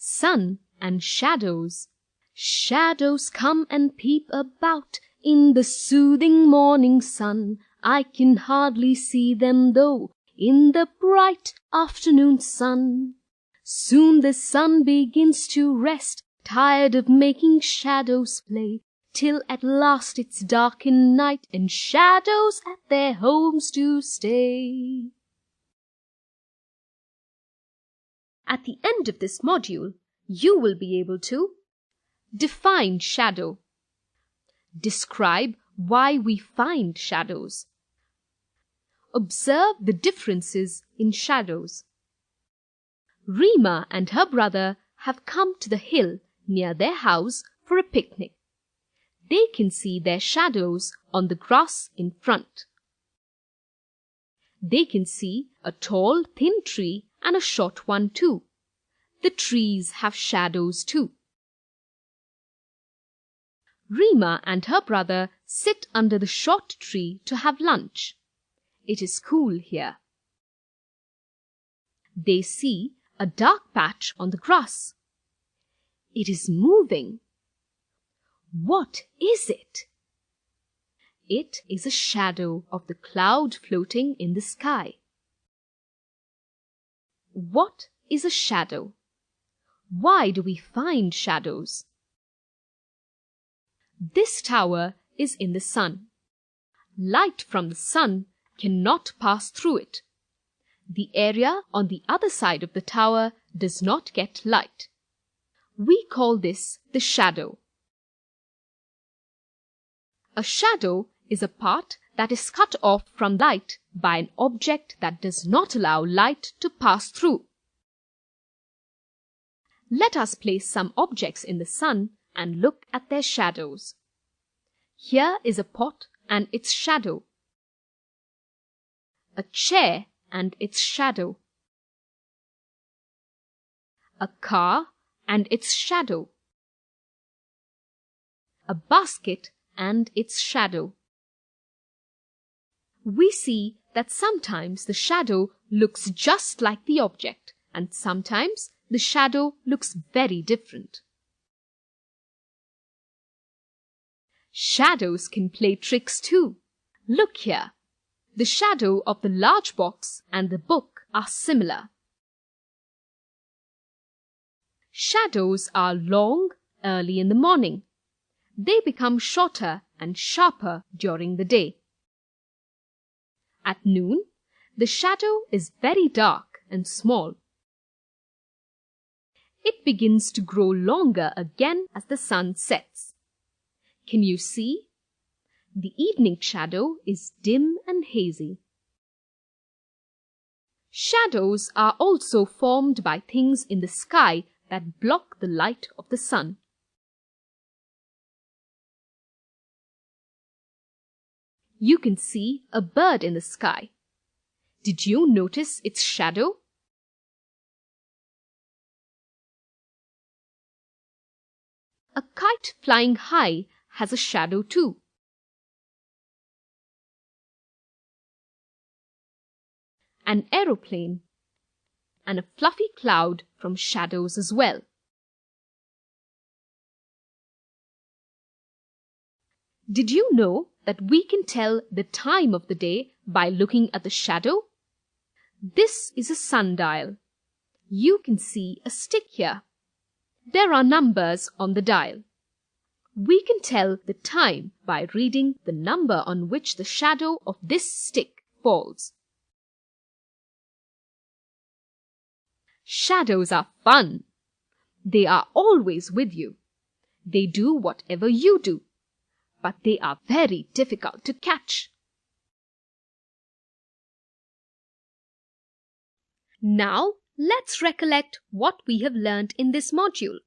Sun and shadows. Shadows come and peep about in the soothing morning sun. I can hardly see them though in the bright afternoon sun. Soon the sun begins to rest, tired of making shadows play, till at last it's dark in night and shadows at their homes do stay. At the end of this module, you will be able to define shadow, describe why we find shadows, observe the differences in shadows. Reema and her brother have come to the hill near their house for a picnic. They can see their shadows on the grass in front. They can see a tall, thin tree and a short one too. The trees have shadows too. Reema and her brother sit under the short tree to have lunch. It is cool here. They see a dark patch on the grass. It is moving. What is it? It is a shadow of the cloud floating in the sky. What is a shadow? Why do we find shadows? This tower is in the sun. Light from the sun cannot pass through it. The area on the other side of the tower does not get light. We call this the shadow. A shadow is a part that is cut off from light by an object that does not allow light to pass through. Let us place some objects in the sun and look at their shadows. Here is a pot and its shadow. A chair and its shadow. A car and its shadow. A basket and its shadow. We see that sometimes the shadow looks just like the object, and sometimes the shadow looks very different. Shadows can play tricks too. Look here. The shadow of the large box and the book are similar. Shadows are long early in the morning. They become shorter and sharper during the day. At noon, the shadow is very dark and small. It begins to grow longer again as the sun sets. Can you see? The evening shadow is dim and hazy. Shadows are also formed by things in the sky that block the light of the sun. You can see a bird in the sky. Did you notice its shadow? A kite flying high has a shadow too. An aeroplane and a fluffy cloud from shadows as well. Did you know that we can tell the time of the day by looking at the shadow? This is a sundial. You can see a stick here. There are numbers on the dial. We can tell the time by reading the number on which the shadow of this stick falls. Shadows are fun. They are always with you. They do whatever you do, but they are very difficult to catch. Now, let's recollect what we have learned in this module.